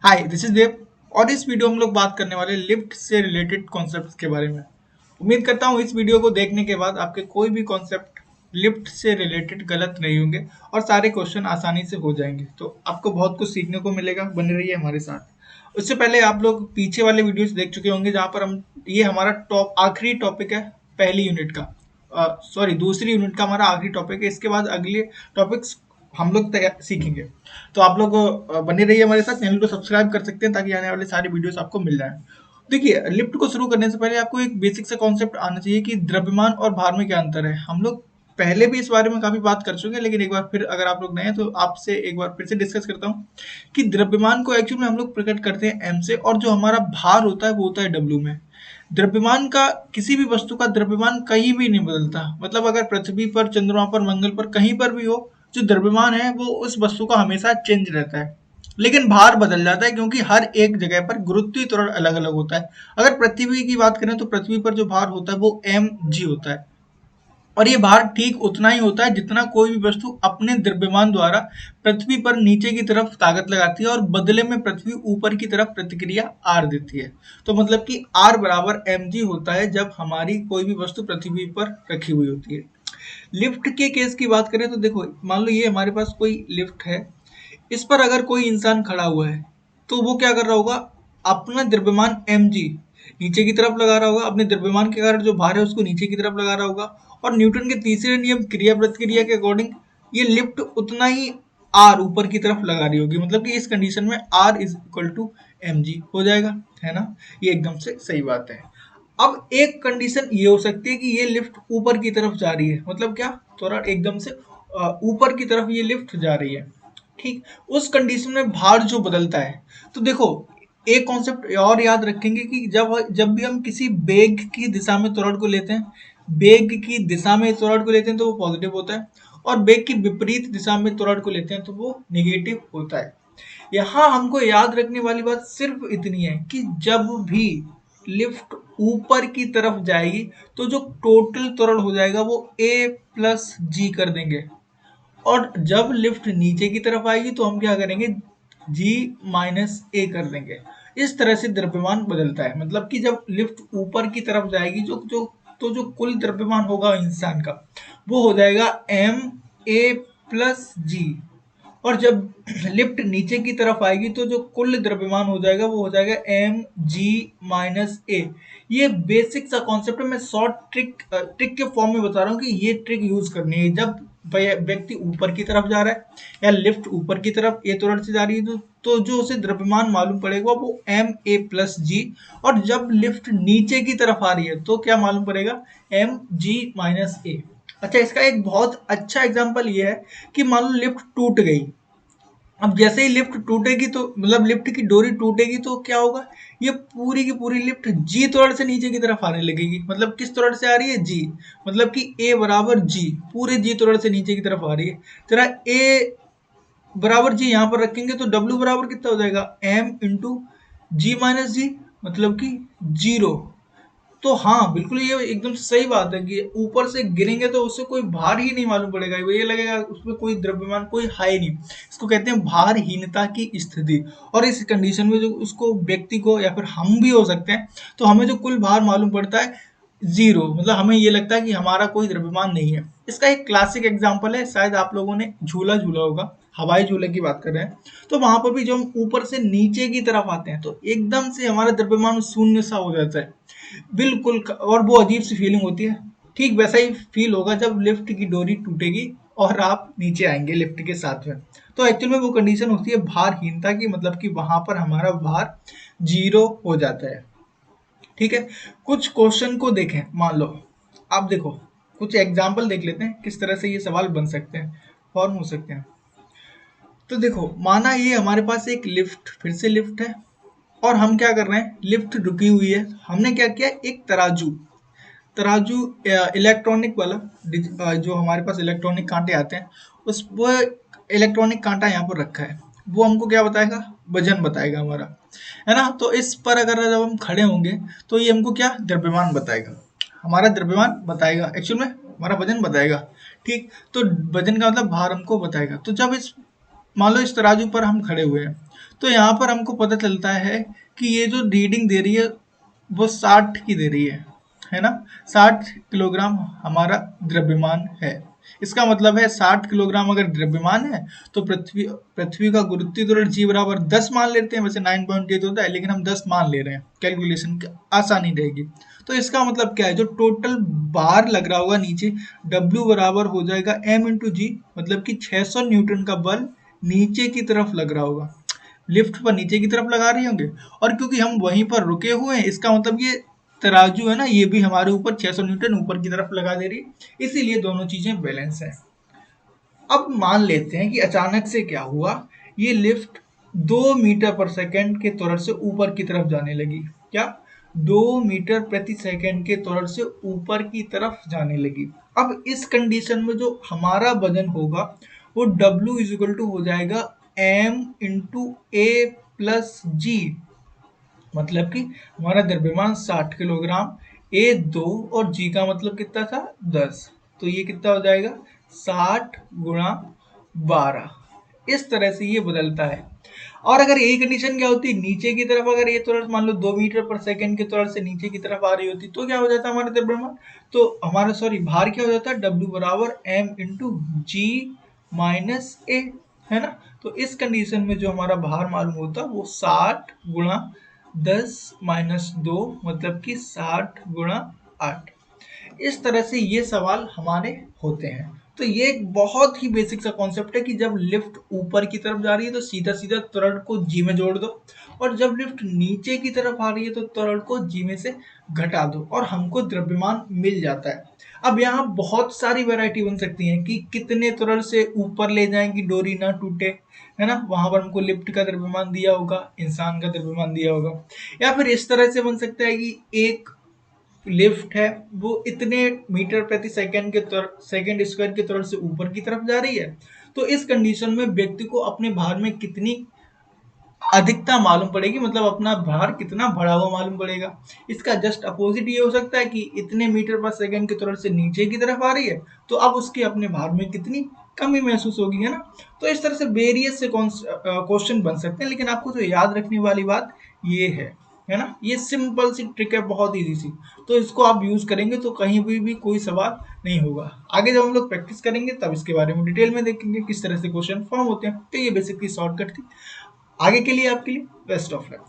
Hi, this is देव। और इस video में हम लोग बात करने वाले लिफ्ट से रिलेटेड कॉन्सेप्ट्स के बारे में। उम्मीद करता हूँ इस वीडियो को देखने के बाद आपके कोई भी कॉन्सेप्ट लिफ्ट से रिलेटेड गलत नहीं होंगे और सारे क्वेश्चन आसानी से हो जाएंगे। तो आपको बहुत कुछ सीखने को मिलेगा, बने रहिए हमारे साथ। उससे पहले आप लोग पीछे वाले वीडियोस देख चुके होंगे जहाँ पर हम ये हमारा आखिरी टॉपिक है पहली यूनिट का। सॉरी, दूसरी यूनिट का हमारा आखिरी टॉपिक है। इसके बाद अगले टॉपिक्स हम लोग सीखेंगे। तो आप लोग बने रहिए हमारे साथ। चैनल को सब्सक्राइब कर सकते हैं ताकि आने वाले सारे वीडियोस आपको मिल जाए। देखिए, लिफ्ट को शुरू करने से पहले आपको एक बेसिक सा कॉन्सेप्ट आना चाहिए कि द्रव्यमान और भार में क्या अंतर है। हम लोग पहले भी इस बारे में काफी बात कर चुके हैं, लेकिन एक बार फिर अगर आप लोग नए हैं तो आपसे एक बार फिर से डिस्कस करता हूँ कि द्रव्यमान को एक्चुअली में हम लोग प्रकट करते हैं एम से, और जो हमारा भार होता है वो होता है डब्ल्यू में। द्रव्यमान का, किसी भी वस्तु का द्रव्यमान कहीं भी नहीं बदलता। मतलब अगर पृथ्वी पर, चंद्रमा पर, मंगल पर कहीं पर भी हो, जो द्रव्यमान है वो उस वस्तु का हमेशा चेंज रहता है। लेकिन भार बदल जाता है क्योंकि हर एक जगह पर गुरुत्वीय त्वरण अलग अलग होता है। अगर पृथ्वी की बात करें तो पृथ्वी पर जो भार होता है वो एम जी होता है, और ये भार ठीक उतना ही होता है जितना कोई भी वस्तु अपने द्रव्यमान द्वारा पृथ्वी पर नीचे की तरफ ताकत लगाती है और बदले में पृथ्वी ऊपर की तरफ प्रतिक्रिया आर देती है। तो मतलब कि आर बराबर एम जी होता है जब हमारी कोई भी वस्तु पृथ्वी पर रखी हुई होती है। लिफ्ट के केस की बात करें तो देखो, मान लो ये हमारे पास कोई लिफ्ट है। इस पर अगर कोई इंसान खड़ा हुआ है तो वो क्या कर रहा होगा, अपना द्रव्यमान mg नीचे की तरफ लगा रहा होगा, अपने द्रव्यमान के कारण जो भार है उसको नीचे की तरफ लगा रहा होगा। और न्यूटन के तीसरे नियम क्रिया प्रतिक्रिया के अकॉर्डिंग ये लिफ्ट उतना ही आर ऊपर की तरफ लगा रही होगी। मतलब कि इस कंडीशन में r is equal to m g हो जाएगा, है ना। ये एकदम से सही बात है। अब एक कंडीशन ये हो सकती है कि ये लिफ्ट ऊपर की तरफ जा रही है। मतलब क्या, थोड़ा एकदम से ऊपर की तरफ ये लिफ्ट जा रही है। ठीक, उस कंडीशन में भार जो बदलता है। तो देखो, एक कॉन्सेप्ट और याद रखेंगे कि जब जब भी हम किसी बेग की दिशा में त्वरण को लेते हैं, बेग की दिशा में त्वरण को लेते हैं तो वो पॉजिटिव होता है, और बेग की विपरीत दिशा में त्वरण को लेते हैं तो वो निगेटिव होता है। यहाँ हमको याद रखने वाली बात सिर्फ इतनी है कि जब भी लिफ्ट ऊपर की तरफ जाएगी तो जो टोटल त्वरण हो जाएगा वो a प्लस जी कर देंगे, और जब लिफ्ट नीचे की तरफ आएगी तो हम क्या करेंगे, g माइनस ए कर देंगे। इस तरह से द्रव्यमान बदलता है। मतलब कि जब लिफ्ट ऊपर की तरफ जाएगी जो जो तो जो कुल द्रव्यमान होगा इंसान का वो हो जाएगा m a प्लस जी, और जब लिफ्ट नीचे की तरफ आएगी तो जो कुल द्रव्यमान हो जाएगा वो हो जाएगा एम जी माइनस ए। ये बेसिक सा कॉन्सेप्ट है। मैं शॉर्ट ट्रिक के फॉर्म में बता रहा हूँ कि ये ट्रिक यूज करनी है जब व्यक्ति ऊपर की तरफ जा रहा है या लिफ्ट ऊपर की तरफ ए त्वरण से जा रही है तो जो उसे द्रव्यमान मालूम पड़ेगा वो एम ए प्लस जी, और जब लिफ्ट नीचे की तरफ आ रही है तो क्या मालूम पड़ेगा, एम जी माइनस ए। अच्छा, इसका एक बहुत अच्छा एग्जांपल ये है कि मान लो लिफ्ट टूट गई। अब जैसे ही लिफ्ट टूटेगी तो मतलब लिफ्ट की डोरी टूटेगी तो क्या होगा, ये पूरी की पूरी लिफ्ट जी त्वरण से नीचे की तरफ आने लगेगी। मतलब किस त्वरण से आ रही है, जी। मतलब कि ए बराबर जी, पूरे जी त्वरण से नीचे की तरफ आ रही है। तेरा ए बराबर जी यहाँ पर रखेंगे तो डब्ल्यू बराबर कितना हो जाएगा, एम इंटू जी माइनस जी, मतलब कि जीरो। तो हाँ, बिल्कुल ये एकदम सही बात है कि ऊपर से गिरेंगे तो उससे कोई भार ही नहीं मालूम पड़ेगा। ये लगेगा उसमें कोई द्रव्यमान कोई है ही नहीं। इसको कहते हैं भारहीनता की स्थिति। और इस कंडीशन में जो उसको व्यक्ति को या फिर हम भी हो सकते हैं, तो हमें जो कुल भार मालूम पड़ता है जीरो। मतलब हमें ये लगता है कि हमारा कोई द्रव्यमान नहीं है। इसका एक क्लासिक एग्जाम्पल है, शायद आप लोगों ने झूला झूला होगा, हवाई झूले की बात कर रहे हैं। तो वहां पर भी जो हम ऊपर से नीचे की तरफ आते हैं तो एकदम से हमारा द्रव्यमान शून्य सा हो जाता है, बिल्कुल। और वो अजीब सी फीलिंग होती है। ठीक वैसा ही फील होगा जब लिफ्ट की डोरी टूटेगी और आप नीचे आएंगे लिफ्ट के साथ में। तो एक्चुअल में वो कंडीशन होती है भारहीनता की। मतलब कि वहां पर हमारा भार जीरो हो जाता है। ठीक है, कुछ क्वेश्चन को देखें। मान लो आप देखो, कुछ एग्जाम्पल देख लेते हैं किस तरह से ये सवाल बन सकते हैं, फॉर्म हो सकते हैं। तो देखो, माना ये हमारे पास एक लिफ्ट, फिर से लिफ्ट है, और हम क्या कर रहे हैं, लिफ्ट रुकी हुई है। हमने क्या किया, एक तराजू तराजू इलेक्ट्रॉनिक वाला, जो हमारे पास इलेक्ट्रॉनिक कांटे आते हैं, उस वो इलेक्ट्रॉनिक कांटा यहाँ पर रखा है। वो हमको क्या बताएगा, वजन बताएगा हमारा, है ना। तो इस पर अगर जब हम खड़े होंगे तो ये हमको क्या, द्रव्यमान बताएगा, हमारा द्रव्यमान बताएगा, एक्चुअल में हमारा वजन बताएगा। ठीक, तो वजन का मतलब भार हमको बताएगा। तो जब इस मान लो इस तराजू पर हम खड़े हुए हैं तो यहाँ पर हमको पता चलता है कि ये जो रीडिंग दे रही है वो 60 की दे रही है ना। 60 किलोग्राम हमारा द्रव्यमान है। इसका मतलब है 60 किलोग्राम अगर द्रव्यमान है तो पृथ्वी पृथ्वी का गुरुत्वीय त्वरण जी बराबर 10 मान लेते हैं। वैसे 9.8 होता है लेकिन हम 10 मान ले रहे हैं, कैलकुलेशन की आसानी रहेगी। तो इसका मतलब क्या है, जो टोटल बार लग रहा होगा नीचे, W बराबर हो जाएगा m इंटू जी, मतलब कि 600 न्यूटन का बल नीचे की तरफ लग रहा होगा, लिफ्ट पर नीचे की तरफ लगा रहे होंगे। और क्योंकि हम वहीं पर रुके हुए हैं, इसका मतलब ये तराजू है ना, ये भी हमारे ऊपर 600 न्यूटन ऊपर की तरफ लगा दे रही है, इसीलिए दोनों चीजें बैलेंस है। अब मान लेते हैं कि अचानक से क्या हुआ, ये लिफ्ट 2 मीटर पर सेकंड के त्वरण से ऊपर की तरफ जाने लगी। क्या? 2 मीटर प्रति सेकंड के त्वरण से ऊपर की तरफ जाने लगी। अब इस कंडीशन में जो हमारा वजन होगा वो W इजिकल टू हो जाएगा m इंटू ए प्लस जी, मतलब कि हमारा द्रव्यमान 60 किलोग्राम, ए 2 और जी का मतलब कितना था 10, तो ये कितना हो जाएगा 60 गुणा 12। इस तरह से ये बदलता है। और अगर यही कंडीशन क्या होती, नीचे की तरफ अगर ये त्वरण मान लो 2 मीटर पर सेकंड के त्वरण से नीचे की तरफ आ रही होती तो क्या हो जाता हमारा द्रव्यमान, तो हमारा सॉरी भार क्या हो जाता है, W बराबर m इंटू जी माइनस ए, है ना। तो इस कंडीशन में जो हमारा भार मालूम होता वो 60 गुणा 10 - 2, मतलब कि 60 गुणा 8। इस तरह से ये सवाल हमारे होते हैं। तो ये एक बहुत ही बेसिक सा कॉन्सेप्ट है कि जब लिफ्ट ऊपर की तरफ जा रही है तो सीधा सीधा त्वरण को जी में जोड़ दो, और जब लिफ्ट नीचे की तरफ आ रही है तो त्वरण को जी में से घटा दो और हमको द्रव्यमान मिल जाता है। अब यहाँ बहुत सारी वैरायटी बन सकती है कि कितने त्वरण से ऊपर ले जाएंगी डोरी ना टूटे, है ना। वहां पर हमको लिफ्ट का द्रव्यमान दिया होगा, इंसान का द्रव्यमान दिया होगा। या फिर इस तरह से बन सकता है कि एक लिफ्ट है वो इतने मीटर प्रति सेकंड के सेकंड स्क्वायर के त्वरण से ऊपर की तरफ जा रही है, तो इस कंडीशन में व्यक्ति को अपने भार में कितनी अधिकता मालूम पड़ेगी, मतलब अपना भार कितना बढ़ा हुआ मालूम पड़ेगा। इसका जस्ट अपोजिट ये हो सकता है कि इतने मीटर पर सेकंड के त्वरण से नीचे की तरफ आ रही है तो अब उसके अपने भार में कितनी कमी महसूस होगी, है ना। तो इस तरह से वेरियस से क्वेश्चन बन सकते हैं, लेकिन आपको जो याद रखने वाली बात ये है ना, ये सिंपल सी ट्रिक है, बहुत इजी सी। तो इसको आप यूज करेंगे तो कहीं भी कोई सवाल नहीं होगा। आगे जब हम लोग प्रैक्टिस करेंगे तब इसके बारे में डिटेल में देखेंगे किस तरह से क्वेश्चन फॉर्म होते हैं। तो ये बेसिकली शॉर्टकट थी। आगे के लिए आपके लिए बेस्ट ऑफ लक।